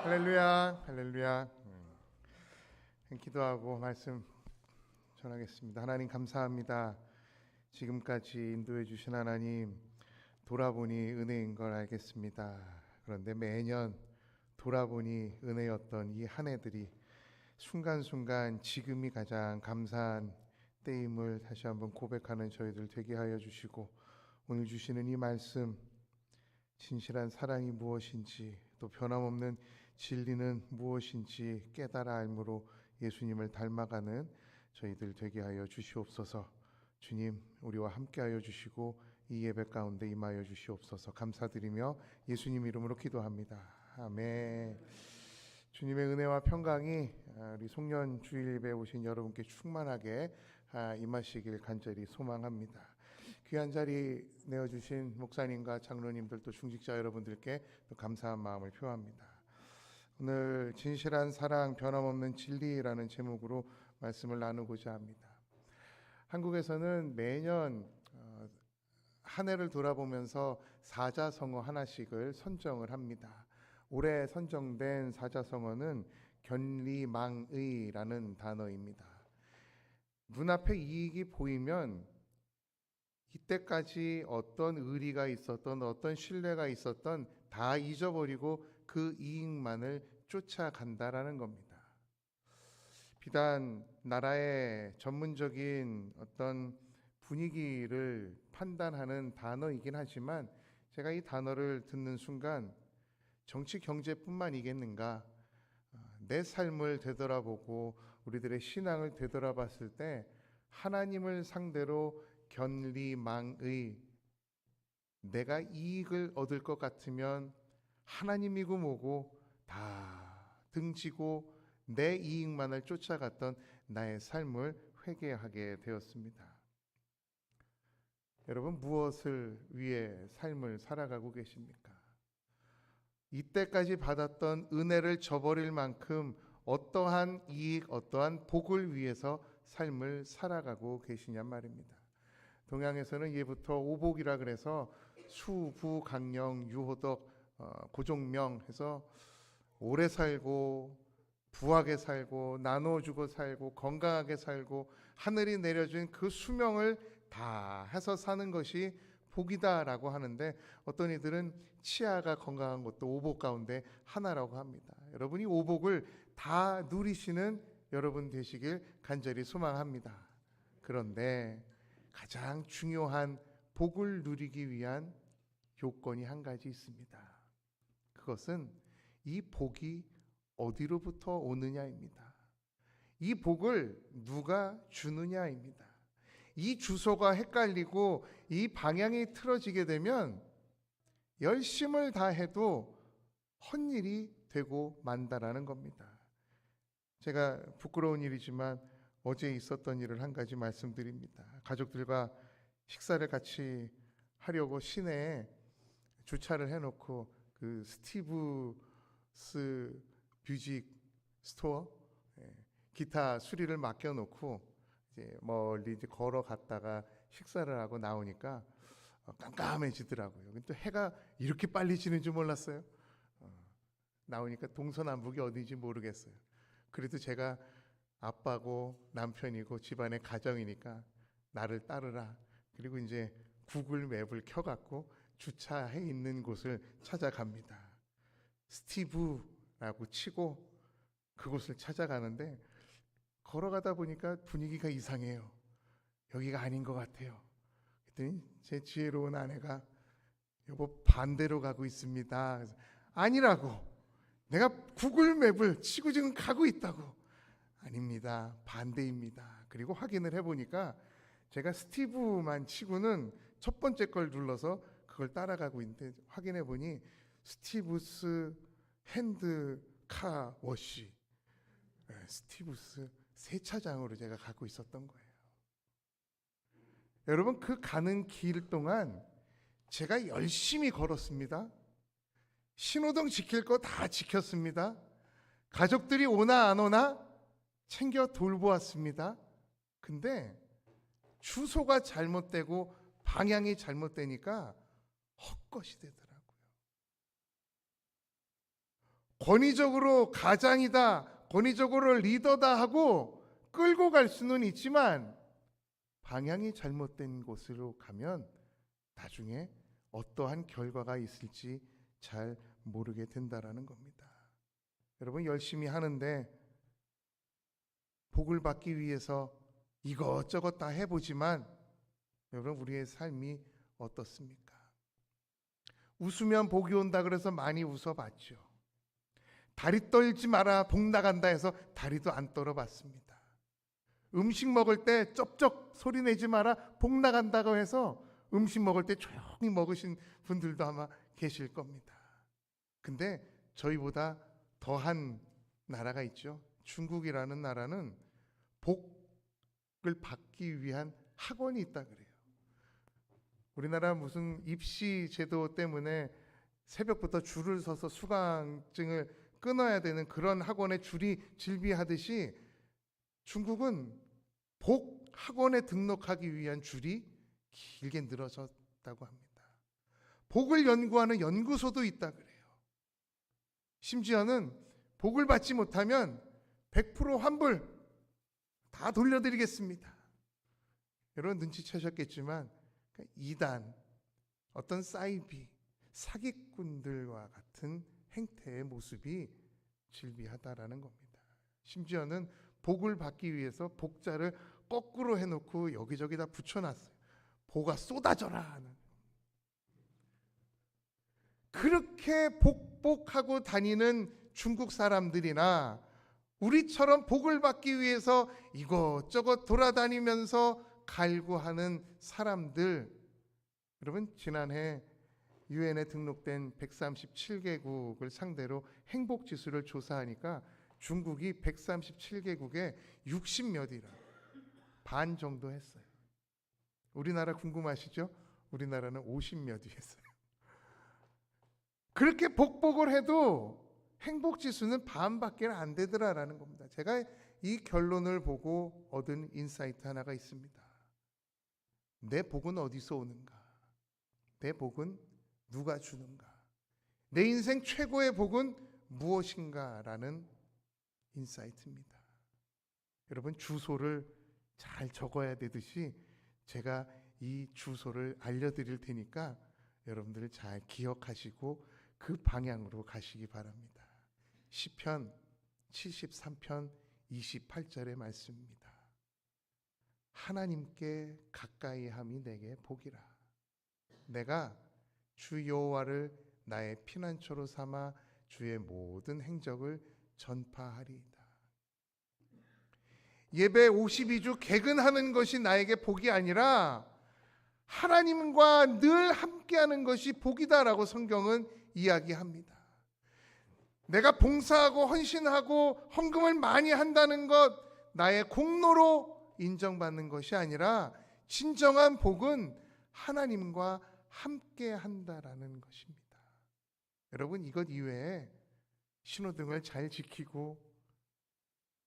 할렐루야, 할렐루야. 기도하고 말씀 전하겠습니다. 하나님 감사합니다. 지금까지 인도해 주신 하나님, 돌아보니 은혜인 걸 알겠습니다. 그런데 매년 돌아보니 은혜였던 이 한 해들이 순간순간 지금이 가장 감사한 때임을 다시 한번 고백하는 저희들 되게 하여 주시고, 오늘 주시는 이 말씀, 진실한 사랑이 무엇인지, 또 변함없는 진리는 무엇인지 깨달아 알므로 예수님을 닮아가는 저희들 되게 하여 주시옵소서. 주님, 우리와 함께 하여 주시고 이 예배 가운데 임하여 주시옵소서. 감사드리며 예수님 이름으로 기도합니다. 아멘. 주님의 은혜와 평강이 우리 송년 주일 예배에 오신 여러분께 충만하게 임하시길 간절히 소망합니다. 귀한 자리 내어주신 목사님과 장로님들, 또 중직자 여러분들께 또 감사한 마음을 표합니다. 오늘 진실한 사랑 변함없는 진리라는 제목으로 말씀을 나누고자 합니다. 한국에서는 매년 한 해를 돌아보면서 사자성어 하나씩을 선정을 합니다. 올해 선정된 사자성어는 견리망의라는 단어입니다. 눈앞에 이익이 보이면 이때까지 어떤 의리가 있었던, 어떤 신뢰가 있었던 다 잊어버리고 그 이익만을 쫓아간다라는 겁니다. 비단 나라의 전문적인 어떤 분위기를 판단하는 단어이긴 하지만, 제가 이 단어를 듣는 순간 정치 경제뿐만이겠는가, 내 삶을 되돌아보고 우리들의 신앙을 되돌아봤을 때 하나님을 상대로 견리망의, 내가 이익을 얻을 것 같으면 하나님이고 뭐고 다 등지고 내 이익만을 쫓아갔던 나의 삶을 회개하게 되었습니다. 여러분, 무엇을 위해 삶을 살아가고 계십니까? 이때까지 받았던 은혜를 저버릴 만큼 어떠한 이익, 어떠한 복을 위해서 삶을 살아가고 계시냔 말입니다. 동양에서는 예부터 오복이라 그래서 수, 부, 강령, 유호덕, 고종명 해서 오래 살고 부하게 살고 나눠주고 살고 건강하게 살고 하늘이 내려준 그 수명을 다 해서 사는 것이 복이다라고 하는데, 어떤 이들은 치아가 건강한 것도 오복 가운데 하나라고 합니다. 여러분이 오복을 다 누리시는 여러분 되시길 간절히 소망합니다. 그런데 가장 중요한 복을 누리기 위한 요건이 한 가지 있습니다. 그것은 이 복이 어디로부터 오느냐입니다. 이 복을 누가 주느냐입니다. 이 주소가 헷갈리고 이 방향이 틀어지게 되면 열심을 다해도 헛일이 되고 만다라는 겁니다. 제가 부끄러운 일이지만 어제 있었던 일을 한 가지 말씀드립니다. 가족들과 식사를 같이 하려고 시내에 주차를 해놓고 그 스티브스 뮤직 스토어, 기타 수리를 맡겨놓고 이제 멀리 이제 걸어갔다가 식사를 하고 나오니까 깜깜해지더라고요. 또 해가 이렇게 빨리 지는 줄 몰랐어요. 나오니까 동서남북이 어딘지 모르겠어요. 그래도 제가 아빠고 남편이고 집안의 가정이니까 나를 따르라. 그리고 이제 구글 맵을 켜갖고 주차해 있는 곳을 찾아갑니다. 스티브라고 치고 그곳을 찾아가는데, 걸어가다 보니까 분위기가 이상해요. 여기가 아닌 것 같아요. 그랬더니 제 지혜로운 아내가 여보 반대로 가고 있습니다. 그래서 아니라고, 내가 구글 맵을 치고 지금 가고 있다고. 아닙니다, 반대입니다. 그리고 확인을 해보니까 제가 스티브만 치고는 첫 번째 걸 눌러서 그걸 따라가고 있는데, 확인해보니 스티브스 핸드 카 워시, 스티브스 세차장으로 제가 가고 있었던 거예요. 여러분, 그 가는 길 동안 제가 열심히 걸었습니다. 신호등 지킬 거 다 지켰습니다. 가족들이 오나 안 오나 챙겨 돌보았습니다. 근데 주소가 잘못되고 방향이 잘못되니까 헛것이 되더라고요. 권위적으로 가장이다, 권위적으로 리더다 하고 끌고 갈 수는 있지만 방향이 잘못된 곳으로 가면 나중에 어떠한 결과가 있을지 잘 모르게 된다라는 겁니다. 여러분, 열심히 하는데 복을 받기 위해서 이것저것 다 해보지만 여러분, 우리의 삶이 어떻습니까? 웃으면 복이 온다 그래서 많이 웃어봤죠. 다리 떨지 마라 복 나간다 해서 다리도 안 떨어봤습니다. 음식 먹을 때 쩝쩝 소리 내지 마라 복 나간다고 해서 음식 먹을 때 조용히 먹으신 분들도 아마 계실 겁니다. 근데 저희보다 더한 나라가 있죠. 중국이라는 나라는 복을 받기 위한 학원이 있다 그래요. 우리나라 무슨 입시 제도 때문에 새벽부터 줄을 서서 수강증을 끊어야 되는 그런 학원에 줄이 질비하듯이 중국은 복 학원에 등록하기 위한 줄이 길게 늘어졌다고 합니다. 복을 연구하는 연구소도 있다 그래요. 심지어는 복을 받지 못하면 100% 환불 다 돌려드리겠습니다. 여러분 눈치채셨겠지만 이단, 어떤 사이비, 사기꾼들과 같은 행태의 모습이 질비하다라는 겁니다. 심지어는 복을 받기 위해서 복자를 거꾸로 해놓고 여기저기다 붙여놨어요. 복아 쏟아져라 하는. 그렇게 복복하고 다니는 중국 사람들이나 우리처럼 복을 받기 위해서 이것저것 돌아다니면서 갈구하는 사람들, 여러분 지난해 유엔에 등록된 137개국을 상대로 행복지수를 조사하니까 중국이 137개국에 60몇이라 반 정도 했어요. 우리나라 궁금하시죠? 우리나라는 50몇이 했어요. 그렇게 복복을 해도 행복지수는 반밖에 안 되더라라는 겁니다. 제가 이 결론을 보고 얻은 인사이트 하나가 있습니다. 내 복은 어디서 오는가? 내 복은 누가 주는가? 내 인생 최고의 복은 무엇인가? 라는 인사이트입니다. 여러분 주소를 잘 적어야 되듯이 제가 이 주소를 알려드릴 테니까 여러분들 잘 기억하시고 그 방향으로 가시기 바랍니다. 시편 73편 28절의 말씀입니다. 하나님께 가까이 함이 내게 복이라. 내가 주 여호와를 나의 피난처로 삼아 주의 모든 행적을 전파하리이다. 예배 52주 개근하는 것이 나에게 복이 아니라 하나님과 늘 함께하는 것이 복이다라고 성경은 이야기합니다. 내가 봉사하고 헌신하고 헌금을 많이 한다는 것 나의 공로로 인정받는 것이 아니라 진정한 복은 하나님과 함께 한다라는 것입니다. 여러분 이것 이외에 신호등을 잘 지키고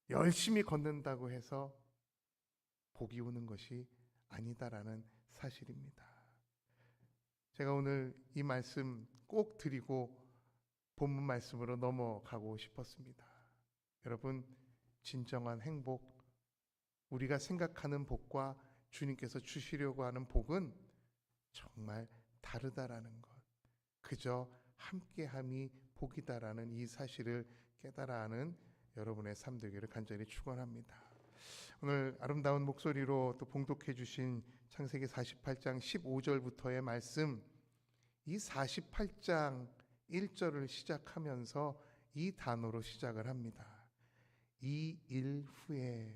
열심히 걷는다고 해서 복이 오는 것이 아니다라는 사실입니다. 제가 오늘 이 말씀 꼭 드리고 본문 말씀으로 넘어가고 싶었습니다. 여러분 진정한 행복, 우리가 생각하는 복과 주님께서 주시려고 하는 복은 정말 다르다라는 것, 그저 함께함이 복이다라는 이 사실을 깨달아 하는 여러분의 삶 되기를 간절히 축원합니다. 오늘 아름다운 목소리로 또 봉독해 주신 창세기 48장 15절부터의 말씀, 이 48장 1절을 시작하면서 이 단어로 시작을 합니다. 이 일 후에.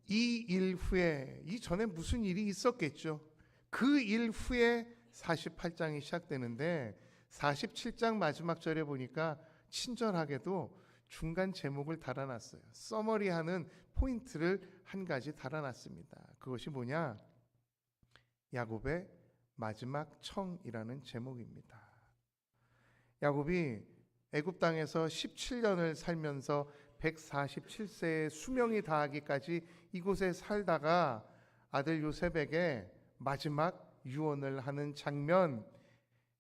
이 일 후에, 이 전에 무슨 일이 있었겠죠. 그 일 후에 48장이 시작되는데 47장 마지막 절에 보니까 친절하게도 중간 제목을 달아놨어요. 서머리하는 포인트를 한 가지 달아놨습니다. 그것이 뭐냐? 야곱의 마지막 청이라는 제목입니다. 야곱이 애굽 땅에서 17년을 살면서 147세의 수명이 다하기까지 이곳에 살다가 아들 요셉에게 마지막 유언을 하는 장면,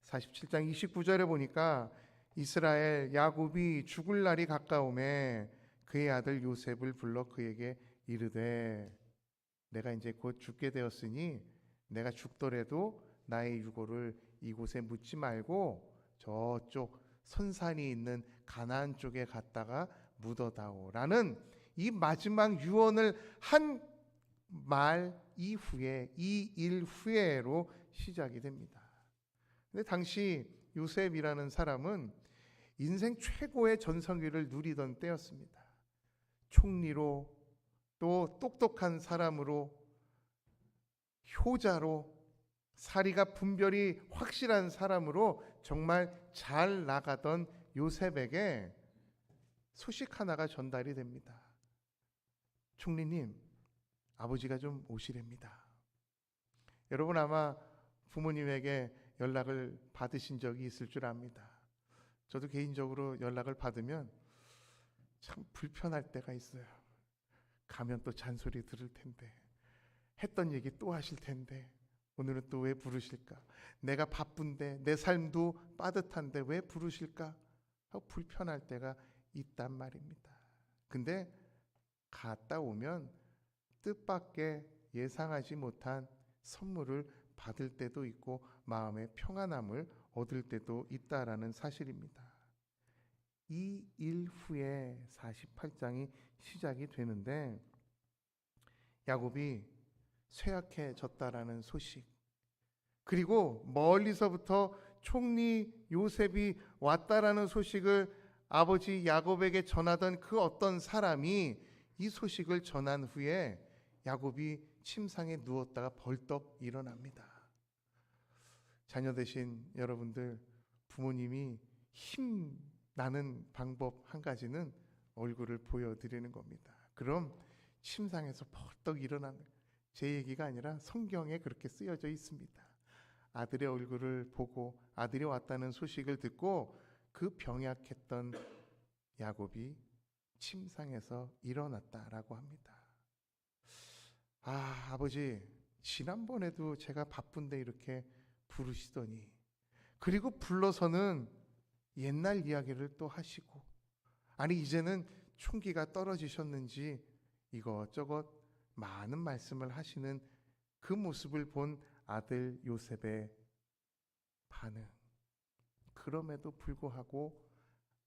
47장 29절에 보니까 이스라엘 야곱이 죽을 날이 가까우매 그의 아들 요셉을 불러 그에게 이르되 내가 이제 곧 죽게 되었으니 내가 죽더라도 나의 유고를 이곳에 묻지 말고 저쪽 선산이 있는 가나안 쪽에 갔다가 묻어다오라는 이 마지막 유언을 한 말 이후에, 이 일 후에로 시작이 됩니다. 근데 당시 요셉이라는 사람은 인생 최고의 전성기를 누리던 때였습니다. 총리로, 또 똑똑한 사람으로, 효자로, 사리가 분별이 확실한 사람으로 정말 잘 나가던 요셉에게 소식 하나가 전달이 됩니다. 총리님, 아버지가 좀 오시렵니다. 여러분 아마 부모님에게 연락을 받으신 적이 있을 줄 압니다. 저도 개인적으로 연락을 받으면 참 불편할 때가 있어요. 가면 또 잔소리 들을 텐데, 했던 얘기 또 하실 텐데, 오늘은 또 왜 부르실까? 내가 바쁜데, 내 삶도 빠듯한데 왜 부르실까? 하고 불편할 때가 있단 말입니다. 근데 갔다 오면 뜻밖의 예상하지 못한 선물을 받을 때도 있고 마음의 평안함을 얻을 때도 있다라는 사실입니다. 이 일 후에 48장이 시작이 되는데 야곱이 쇠약해졌다라는 소식, 그리고 멀리서부터 총리 요셉이 왔다라는 소식을 아버지 야곱에게 전하던 그 어떤 사람이 이 소식을 전한 후에 야곱이 침상에 누웠다가 벌떡 일어납니다. 자녀 되신 여러분들, 부모님이 힘 나는 방법 한 가지는 얼굴을 보여드리는 겁니다. 그럼 침상에서 벌떡 일어나는, 제 얘기가 아니라 성경에 그렇게 쓰여져 있습니다. 아들의 얼굴을 보고 아들이 왔다는 소식을 듣고 그 병약했던 야곱이 침상에서 일어났다라고 합니다. 아버지, 지난번에도 제가 바쁜데 이렇게 부르시더니, 그리고 불러서는 옛날 이야기를 또 하시고, 아니 이제는 총기가 떨어지셨는지 이것저것 많은 말씀을 하시는 그 모습을 본 아들 요셉의 반응, 그럼에도 불구하고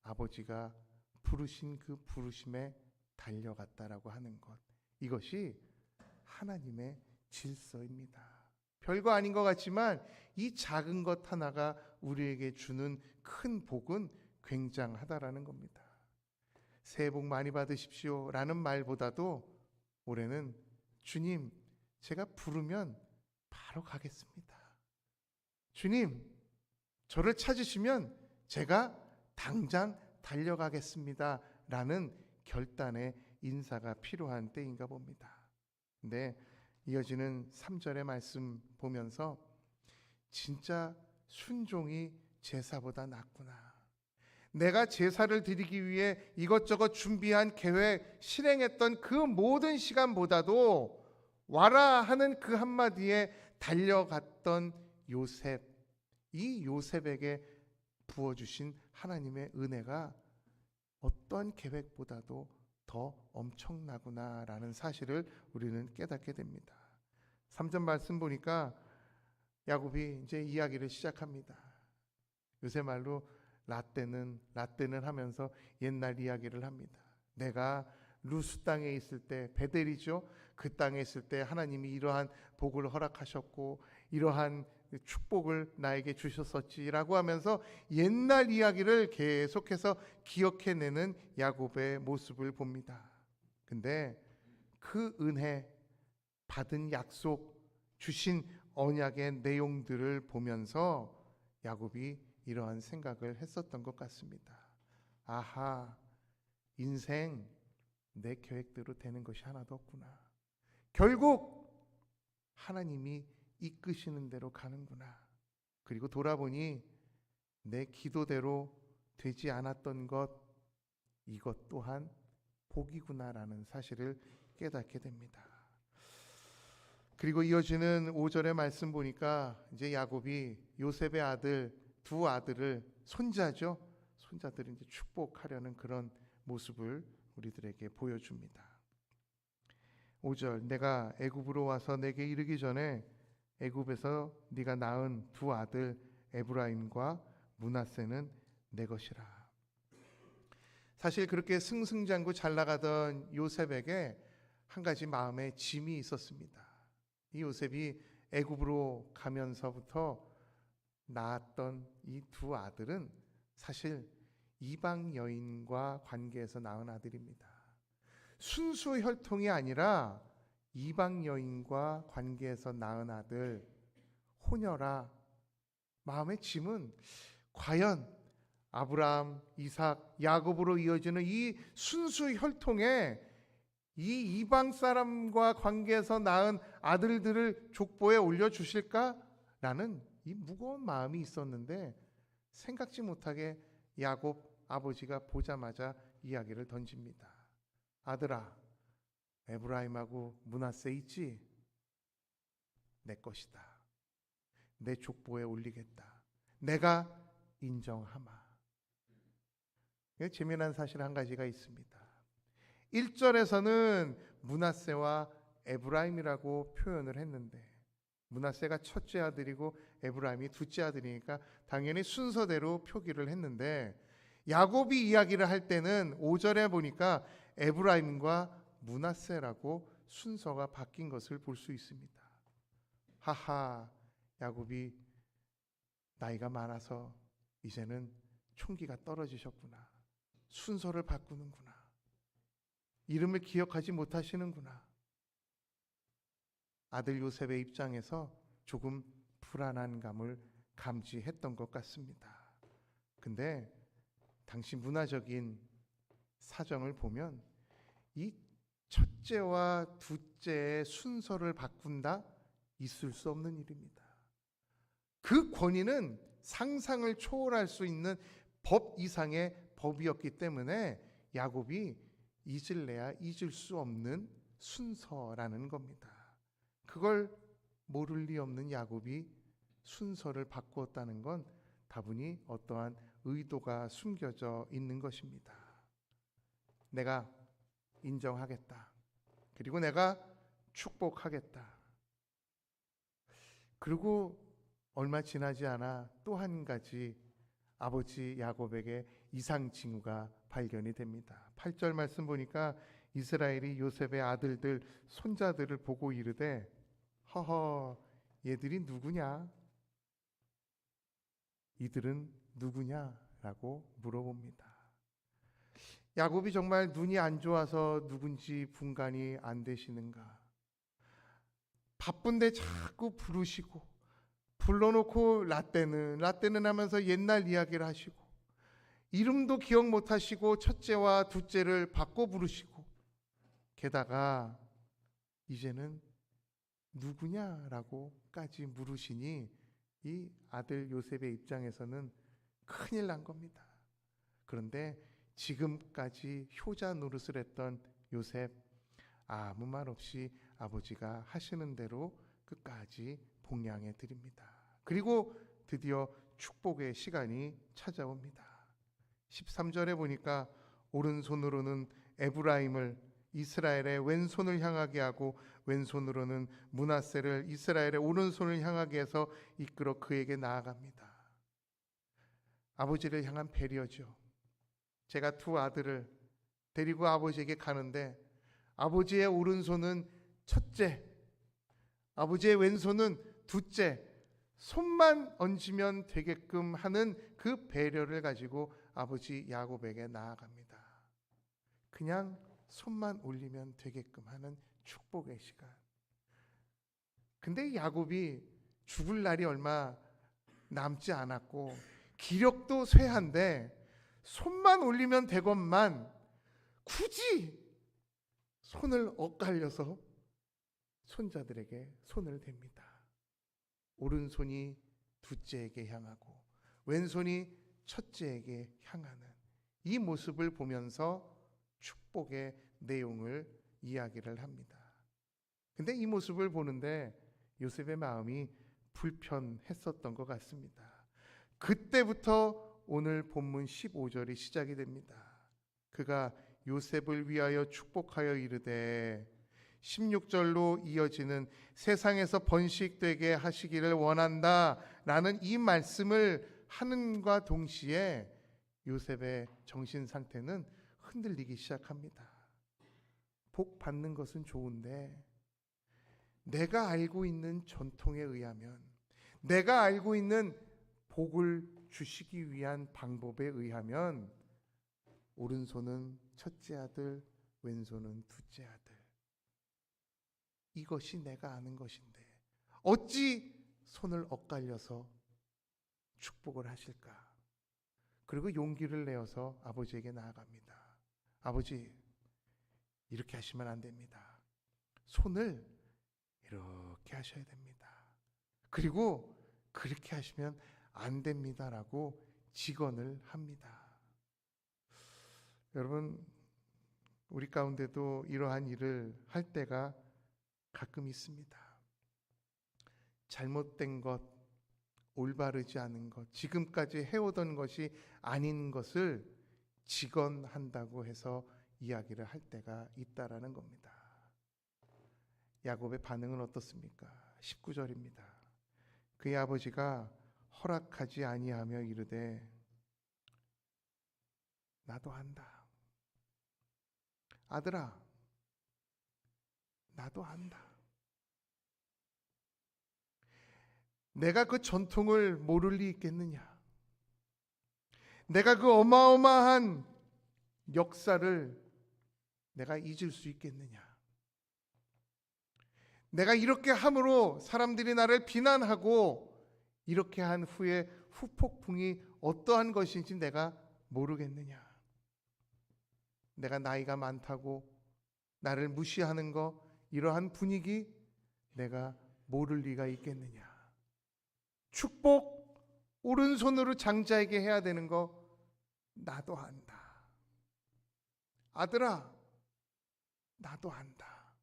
아버지가 부르신 그 부르심에 달려갔다라고 하는 것, 이것이 하나님의 질서입니다. 별거 아닌 것 같지만 이 작은 것 하나가 우리에게 주는 큰 복은 굉장하다라는 겁니다. 새해 복 많이 받으십시오 라는 말보다도 올해는 주님, 제가 부르면 바로 가겠습니다. 주님, 저를 찾으시면 제가 당장 달려가겠습니다 라는 결단의 인사가 필요한 때인가 봅니다. 근데 이어지는 3절의 말씀 보면서 진짜 순종이 제사보다 낫구나, 내가 제사를 드리기 위해 이것저것 준비한 계획, 실행했던 그 모든 시간보다도 와라 하는 그 한마디에 달려갔던 요셉, 이 요셉에게 부어주신 하나님의 은혜가 어떠한 계획보다도 더 엄청나구나라는 사실을 우리는 깨닫게 됩니다. 3절 말씀 보니까 야곱이 이제 이야기를 시작합니다. 요새 말로 라떼는 하면서 옛날 이야기를 합니다. 내가 루스 땅에 있을 때, 베델이죠, 그 땅에 있을 때 하나님이 이러한 복을 허락하셨고 이러한 축복을 나에게 주셨었지라고 하면서 옛날 이야기를 계속해서 기억해내는 야곱의 모습을 봅니다. 근데 그 은혜, 받은 약속, 주신 언약의 내용들을 보면서 야곱이 이러한 생각을 했었던 것 같습니다. 아하, 인생 내 계획대로 되는 것이 하나도 없구나. 결국 하나님이 이끄시는 대로 가는구나. 그리고 돌아보니 내 기도대로 되지 않았던 것, 이것 또한 복이구나라는 사실을 깨닫게 됩니다. 그리고 이어지는 5절의 말씀 보니까 이제 야곱이 요셉의 아들, 두 아들을, 손자죠, 손자들을 이제 축복하려는 그런 모습을 우리들에게 보여줍니다. 5절, 내가 애굽으로 와서 내게 이르기 전에 애굽에서 네가 낳은 두 아들 에브라임과 므낫세는 내 것이라. 사실 그렇게 승승장구 잘 나가던 요셉에게 한 가지 마음의 짐이 있었습니다. 이 요셉이 애굽으로 가면서부터 낳았던 이 두 아들은 사실 이방 여인과 관계에서 낳은 아들입니다. 순수 혈통이 아니라 이방 여인과 관계에서 낳은 아들, 호녀라. 마음의 짐은 과연 아브라함, 이삭, 야곱으로 이어지는 이 순수 혈통에 이 이방 사람과 관계에서 낳은 아들들을 족보에 올려주실까라는 이 무거운 마음이 있었는데, 생각지 못하게 야곱 아버지가 보자마자 이야기를 던집니다. 아들아, 에브라임하고 므낫세 있지? 내 것이다. 내 족보에 올리겠다. 내가 인정하마. 재미난 사실 한 가지가 있습니다. 1절에서는 므낫세와 에브라임이라고 표현을 했는데, 므낫세가 첫째 아들이고 에브라임이 둘째 아들이니까 당연히 순서대로 표기를 했는데, 야곱이 이야기를 할 때는 5절에 보니까 에브라임과 므낫세라고 순서가 바뀐 것을 볼 수 있습니다. 하하, 야곱이 나이가 많아서 이제는 총기가 떨어지셨구나. 순서를 바꾸는구나. 이름을 기억하지 못하시는구나. 아들 요셉의 입장에서 조금 불안한 감을 감지했던 것 같습니다. 근데 당시 문화적인 사정을 보면 이 첫째와 둘째의 순서를 바꾼다? 있을 수 없는 일입니다. 그 권위는 상상을 초월할 수 있는 법 이상의 법이었기 때문에 야곱이 잊을래야 잊을 수 없는 순서라는 겁니다. 그걸 모를 리 없는 야곱이 순서를 바꾸었다는 건 다분히 어떠한 의도가 숨겨져 있는 것입니다. 내가 인정하겠다. 그리고 내가 축복하겠다. 그리고 얼마 지나지 않아 또 한 가지 아버지 야곱에게 이상 징후가 발견이 됩니다. 8절 말씀 보니까 이스라엘이 요셉의 아들들 손자들을 보고 이르되 허허, 얘들이 누구냐? 이들은 누구냐라고 물어봅니다. 야곱이 정말 눈이 안 좋아서 누군지 분간이 안 되시는가? 바쁜데 자꾸 부르시고, 불러놓고 라떼는 하면서 옛날 이야기를 하시고, 이름도 기억 못하시고 첫째와 둘째를 바꿔 부르시고, 게다가 이제는 누구냐라고까지 물으시니 이 아들 요셉의 입장에서는 큰일 난 겁니다. 그런데 지금까지 효자 노릇을 했던 요셉, 아무 말 없이 아버지가 하시는 대로 끝까지 봉양해 드립니다. 그리고 드디어 축복의 시간이 찾아옵니다. 13절에 보니까 오른손으로는 에브라임을 이스라엘의 왼손을 향하게 하고 왼손으로는 므낫세를 이스라엘의 오른손을 향하게 해서 이끌어 그에게 나아갑니다. 아버지를 향한 배려죠. 제가 두 아들을 데리고 아버지에게 가는데 아버지의 오른손은 첫째, 아버지의 왼손은 둘째, 손만 얹으면 되게끔 하는 그 배려를 가지고 아버지 야곱에게 나아갑니다. 그냥 손만 올리면 되게끔 하는 축복의 시간. 근데 야곱이 죽을 날이 얼마 남지 않았고 기력도 쇠한데 손만 올리면 되건만 굳이 손을 엇갈려서 손자들에게 손을 댑니다. 오른손이 둘째에게 향하고 왼손이 첫째에게 향하는 이 모습을 보면서 축복의 내용을 이야기를 합니다. 근데 이 모습을 보는데 요셉의 마음이 불편했었던 것 같습니다. 그때부터 오늘 본문 15절이 시작이 됩니다. 그가 요셉을 위하여 축복하여 이르되 16절로 이어지는 세상에서 번식되게 하시기를 원한다 라는 이 말씀을 하는과 동시에 요셉의 정신 상태는 흔들리기 시작합니다. 복 받는 것은 좋은데 내가 알고 있는 전통에 의하면, 내가 알고 있는 복을 주시기 위한 방법에 의하면 오른손은 첫째 아들, 왼손은 둘째 아들, 이것이 내가 아는 것인데 어찌 손을 엇갈려서 축복을 하실까? 그리고 용기를 내어서 아버지에게 나아갑니다. 아버지, 이렇게 하시면 안 됩니다. 손을 이렇게 하셔야 됩니다. 그리고 그렇게 하시면 안 됩니다라고 직언을 합니다. 여러분, 우리 가운데도 이러한 일을 할 때가 가끔 있습니다. 잘못된 것, 올바르지 않은 것, 지금까지 해오던 것이 아닌 것을 직언한다고 해서 이야기를 할 때가 있다라는 겁니다. 야곱의 반응은 어떻습니까? 19절입니다. 그의 아버지가 허락하지 아니하며 이르되 나도 안다. 아들아, 나도 안다. 내가 그 전통을 모를 리 있겠느냐? 내가 그 어마어마한 역사를 내가 잊을 수 있겠느냐? 내가 이렇게 함으로 사람들이 나를 비난하고 이렇게 한 후에 후폭풍이 어떠한 것인지 내가 모르겠느냐? 내가 나이가 많다고 나를 무시하는 거, 이러한 분위기 내가 모를 리가 있겠느냐? 축복 오른손으로 장자에게 해야 되는 거 나도 안다. 아들아, 나도 안다.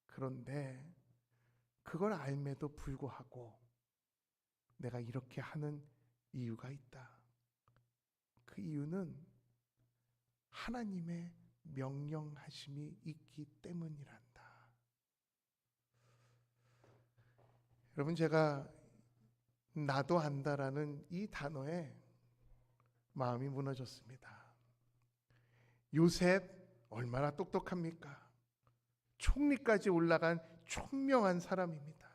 그런데 그걸 알매도 불구하고 내가 이렇게 하는 이유가 있다. 그 이유는 하나님의 명령하심이 있기 때문이란다. 여러분, 제가 나도 안다라는 이 단어에 마음이 무너졌습니다. 요셉 얼마나 똑똑합니까? 총리까지 올라간 총명한 사람입니다.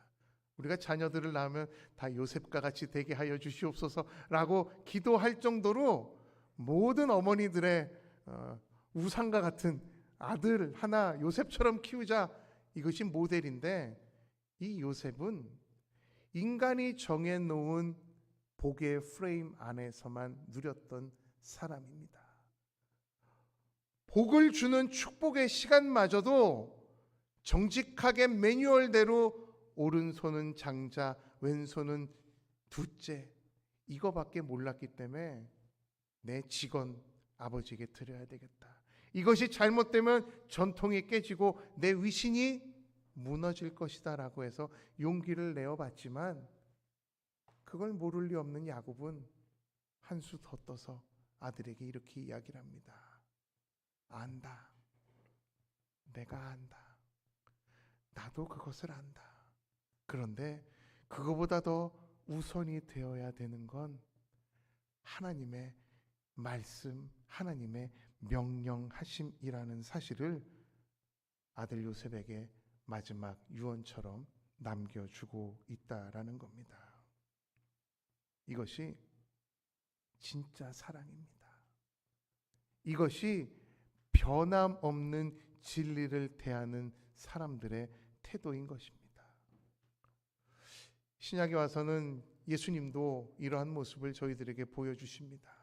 우리가 자녀들을 낳으면 다 요셉과 같이 되게 하여 주시옵소서라고 기도할 정도로 모든 어머니들의 우상과 같은 아들 하나 요셉처럼 키우자, 이것이 모델인데, 이 요셉은 인간이 정해놓은 복의 프레임 안에서만 누렸던 사람입니다. 복을 주는 축복의 시간마저도 정직하게 매뉴얼대로 오른손은 장자, 왼손은 둘째, 이거밖에 몰랐기 때문에 내 직원 아버지에게 드려야 되겠다. 이것이 잘못되면 전통이 깨지고 내 위신이 무너질 것이다 라고 해서 용기를 내어봤지만, 그걸 모를 리 없는 야곱은 한 수 더 떠서 아들에게 이렇게 이야기를 합니다. 안다. 내가 안다. 나도 그것을 안다. 그런데 그거보다 더 우선이 되어야 되는 건 하나님의 말씀, 하나님의 명령하심이라는 사실을 아들 요셉에게 마지막 유언처럼 남겨주고 있다라는 겁니다. 이것이 진짜 사랑입니다. 이것이 변함없는 진리를 대하는 사람들의 태도인 것입니다. 신약에 와서는 예수님도 이러한 모습을 저희들에게 보여주십니다.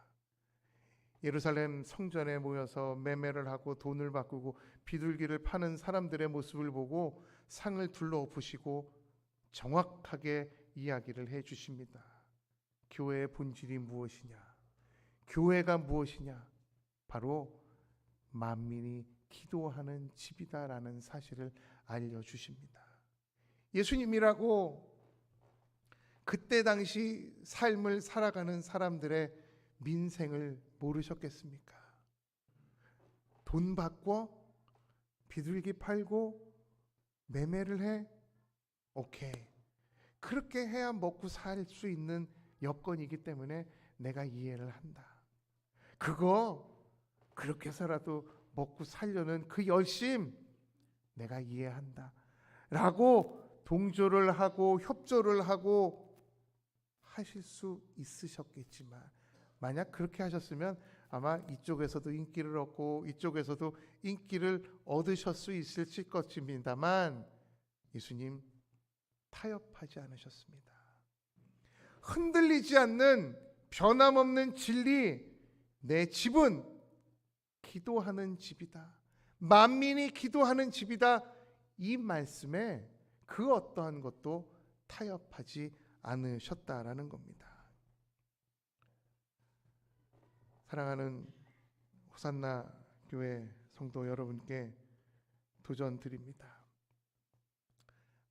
예루살렘 성전에 모여서 매매를 하고 돈을 바꾸고 비둘기를 파는 사람들의 모습을 보고 상을 둘러엎으시고 정확하게 이야기를 해주십니다. 교회의 본질이 무엇이냐? 교회가 무엇이냐? 바로 만민이 기도하는 집이다라는 사실을 알려주십니다. 예수님이라고 그때 당시 삶을 살아가는 사람들의 민생을 모르셨겠습니까? 돈 받고 비둘기 팔고 매매를 해? 오케이. 그렇게 해야 먹고 살 수 있는 여건이기 때문에 내가 이해를 한다. 그거 그렇게 해서라도 먹고 살려는 그 열심 내가 이해한다 라고 동조를 하고 협조를 하고 하실 수 있으셨겠지만, 만약 그렇게 하셨으면 아마 이쪽에서도 인기를 얻고 이쪽에서도 인기를 얻으실 수 있을 것입니다만, 예수님 타협하지 않으셨습니다. 흔들리지 않는 변함없는 진리, 내 집은 기도하는 집이다, 만민이 기도하는 집이다, 이 말씀에 그 어떠한 것도 타협하지 않으셨다라는 겁니다. 사랑하는 호산나 교회 성도 여러분께 도전 드립니다.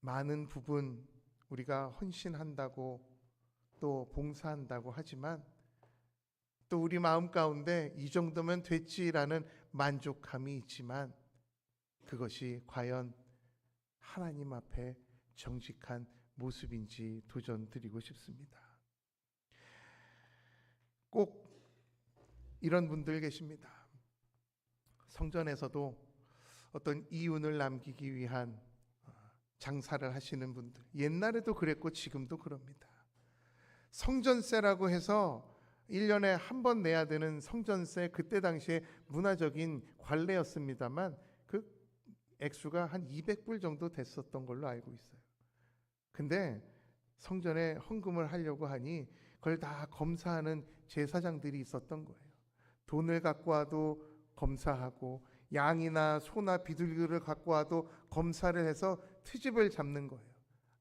많은 부분 우리가 헌신한다고 또 봉사한다고 하지만, 또 우리 마음 가운데 이 정도면 됐지라는 만족함이 있지만, 그것이 과연 하나님 앞에 정직한 모습인지 도전 드리고 싶습니다. 꼭 이런 분들 계십니다. 성전에서도 어떤 이윤을 남기기 위한 장사를 하시는 분들, 옛날에도 그랬고 지금도 그럽니다. 성전세라고 해서 1년에 한 번 내야 되는 성전세, 그때 당시에 문화적인 관례였습니다만 그 액수가 한 200불 정도 됐었던 걸로 알고 있어요. 근데 성전에 헌금을 하려고 하니 그걸 다 검사하는 제사장들이 있었던 거예요. 돈을 갖고 와도 검사하고, 양이나 소나 비둘기를 갖고 와도 검사를 해서 트집을 잡는 거예요.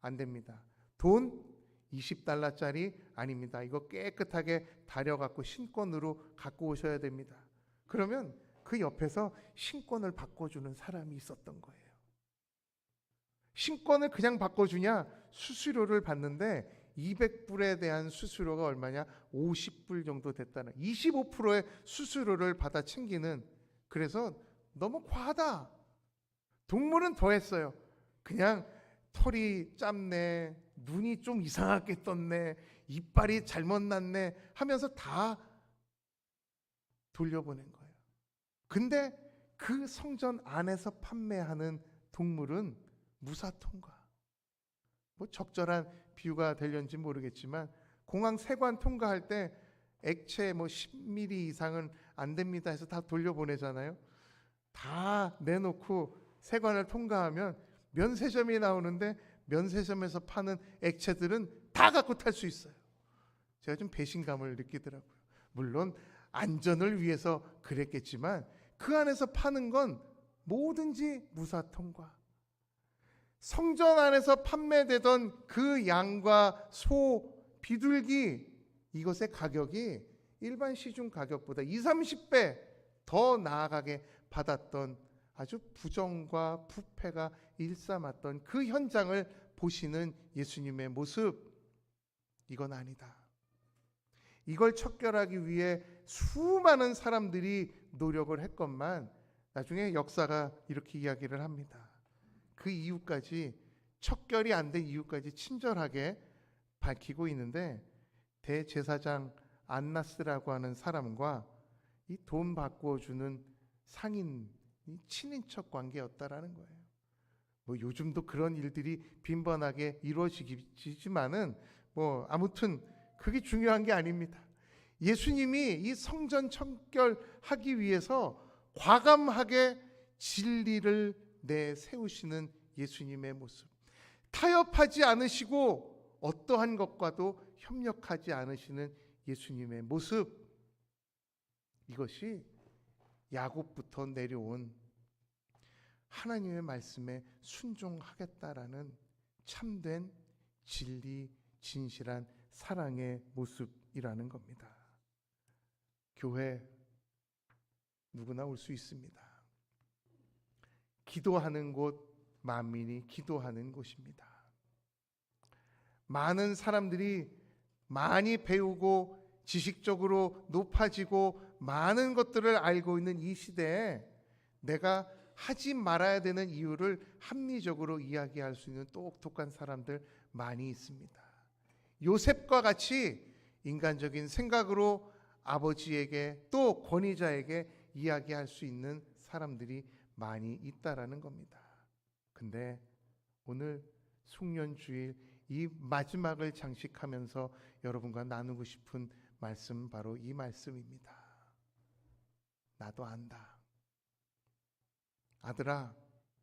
안 됩니다. 돈 20달러짜리 아닙니다. 이거 깨끗하게 다려갖고 신권으로 갖고 오셔야 됩니다. 그러면 그 옆에서 신권을 바꿔주는 사람이 있었던 거예요. 신권을 그냥 바꿔주냐? 수수료를 받는데 200불에 대한 수수료가 얼마냐? 50불 정도 됐다는, 25%의 수수료를 받아 챙기는. 그래서 너무 과하다. 동물은 더 했어요. 그냥 털이 짧네, 눈이 좀 이상하게 떴네, 이빨이 잘못 났네 하면서 다 돌려보낸 거예요. 근데 그 성전 안에서 판매하는 동물은 무사통과, 뭐 적절한 비유가 되려는지 모르겠지만, 공항 세관 통과할 때 액체 뭐 10ml 이상은 안 됩니다 해서 다 돌려보내잖아요. 다 내놓고 세관을 통과하면 면세점이 나오는데 면세점에서 파는 액체들은 다 갖고 탈 수 있어요. 제가 좀 배신감을 느끼더라고요. 물론 안전을 위해서 그랬겠지만 그 안에서 파는 건 뭐든지 무사통과. 성전 안에서 판매되던 그 양과 소, 비둘기, 이것의 가격이 일반 시중 가격보다 20-30배 더 나아가게 받았던, 아주 부정과 부패가 일삼았던 그 현장을 보시는 예수님의 모습, 이건 아니다. 이걸 척결하기 위해 수많은 사람들이 노력을 했건만 나중에 역사가 이렇게 이야기를 합니다. 그 이유까지, 척결이 안 된 이유까지 친절하게 밝히고 있는데, 대제사장 안나스라고 하는 사람과 이 돈 바꿔주는 상인, 이 친인척 관계였다라는 거예요. 뭐 요즘도 그런 일들이 빈번하게 이루어지지만은 뭐 아무튼 그게 중요한 게 아닙니다. 예수님이 이 성전 척결하기 위해서 과감하게 진리를 내세우시는 예수님의 모습, 타협하지 않으시고 어떠한 것과도 협력하지 않으시는 예수님의 모습, 이것이 야곱부터 내려온 하나님의 말씀에 순종하겠다라는 참된 진리, 진실한 사랑의 모습이라는 겁니다. 교회 누구나 올 수 있습니다. 기도하는 곳, 만민이 기도하는 곳입니다. 많은 사람들이 많이 배우고 지식적으로 높아지고 많은 것들을 알고 있는 이 시대에 내가 하지 말아야 되는 이유를 합리적으로 이야기할 수 있는 똑똑한 사람들 많이 있습니다. 요셉과 같이 인간적인 생각으로 아버지에게 또 권위자에게 이야기할 수 있는 사람들이 많이 있다라는 겁니다. 근데 오늘 숙련주일 이 마지막을 장식하면서 여러분과 나누고 싶은 말씀 바로 이 말씀입니다. 나도 안다. 아들아,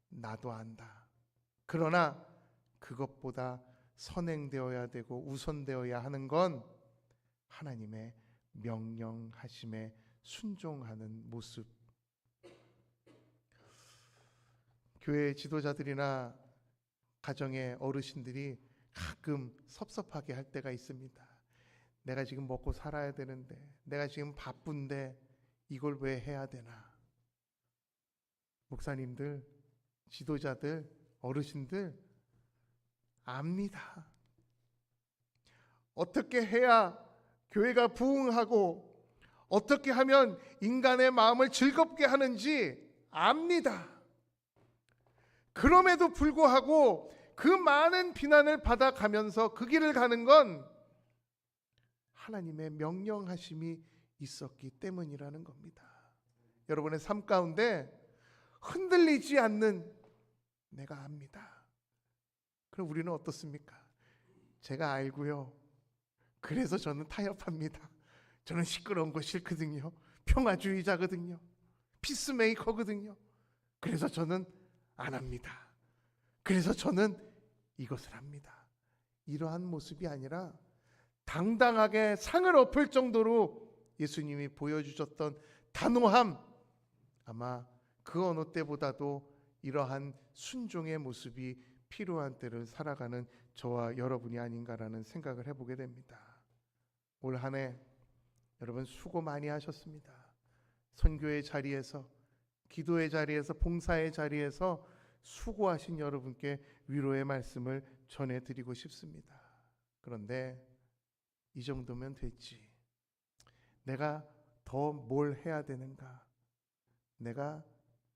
나도 안다. 그러나 그것보다 선행되어야 되고 우선되어야 하는 건 하나님의 명령하심에 순종하는 모습. 교회 지도자들이나 가정의 어르신들이 가끔 섭섭하게 할 때가 있습니다. 내가 지금 먹고 살아야 되는데, 내가 지금 바쁜데 이걸 왜 해야 되나? 목사님들, 지도자들, 어르신들 압니다. 어떻게 해야 교회가 부흥하고 어떻게 하면 인간의 마음을 즐겁게 하는지 압니다. 그럼에도 불구하고 그 많은 비난을 받아가면서 그 길을 가는 건 하나님의 명령하심이 있었기 때문이라는 겁니다. 여러분의 삶 가운데 흔들리지 않는 내가 압니다. 그럼 우리는 어떻습니까? 제가 알고요. 그래서 저는 타협합니다. 저는 시끄러운 거 싫거든요. 평화주의자거든요. 피스메이커거든요. 그래서 저는 안 합니다. 그래서 저는 이것을 합니다. 이러한 모습이 아니라 당당하게 상을 엎을 정도로 예수님이 보여주셨던 단호함, 아마 그 어느 때보다도 이러한 순종의 모습이 필요한 때를 살아가는 저와 여러분이 아닌가라는 생각을 해보게 됩니다. 올 한 해 여러분 수고 많이 하셨습니다. 선교의 자리에서, 기도의 자리에서, 봉사의 자리에서 수고하신 여러분께 위로의 말씀을 전해드리고 싶습니다. 그런데 이 정도면 됐지. 내가 더 뭘 해야 되는가? 내가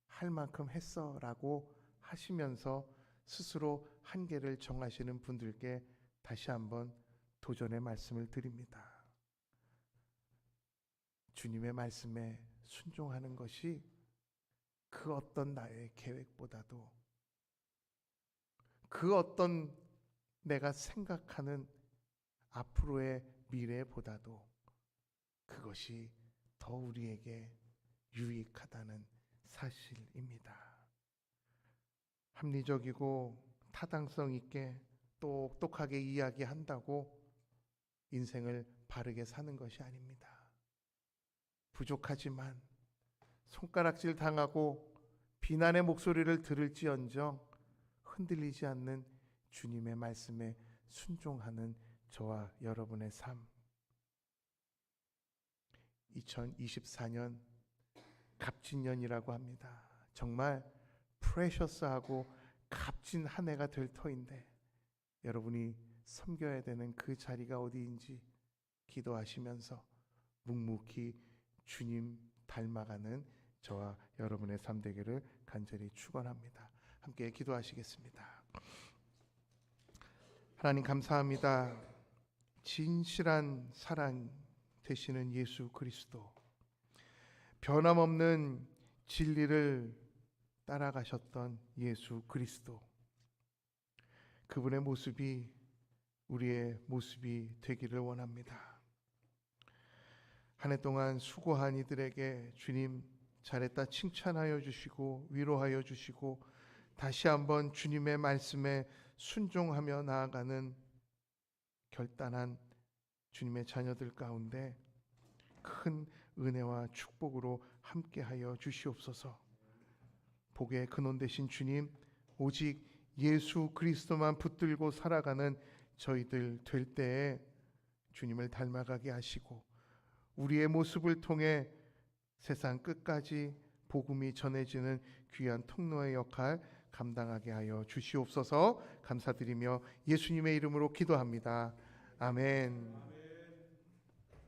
할 만큼 했어 라고 하시면서 스스로 한계를 정하시는 분들께 다시 한번 도전의 말씀을 드립니다. 주님의 말씀에 순종하는 것이 그 어떤 나의 계획보다도, 그 어떤 내가 생각하는 앞으로의 미래보다도 그것이 더 우리에게 유익하다는 사실입니다. 합리적이고 타당성 있게 똑똑하게 이야기한다고 인생을 바르게 사는 것이 아닙니다. 부족하지만 손가락질 당하고 비난의 목소리를 들을지언정 흔들리지 않는 주님의 말씀에 순종하는 저와 여러분의 삶, 2024년 갑진년이라고 합니다. 정말 프레셔스하고 값진 한 해가 될 터인데 여러분이 섬겨야 되는 그 자리가 어디인지 기도하시면서 묵묵히 주님 닮아가는 저와 여러분의 삶 되기를 간절히 축원합니다. 함께 기도하시겠습니다. 하나님 감사합니다. 진실한 사랑 되시는 예수 그리스도, 변함없는 진리를 따라가셨던 예수 그리스도, 그분의 모습이 우리의 모습이 되기를 원합니다. 한 해 동안 수고한 이들에게 주님 잘했다 칭찬하여 주시고 위로하여 주시고 다시 한번 주님의 말씀에 순종하며 나아가는 결단한 주님의 자녀들 가운데 큰 은혜와 축복으로 함께하여 주시옵소서. 복의 근원 되신 주님, 오직 예수 그리스도만 붙들고 살아가는 저희들 될 때에 주님을 닮아가게 하시고 우리의 모습을 통해 세상 끝까지 복음이 전해지는 귀한 통로의 역할 감당하게 하여 주시옵소서. 감사드리며 예수님의 이름으로 기도합니다. 아멘.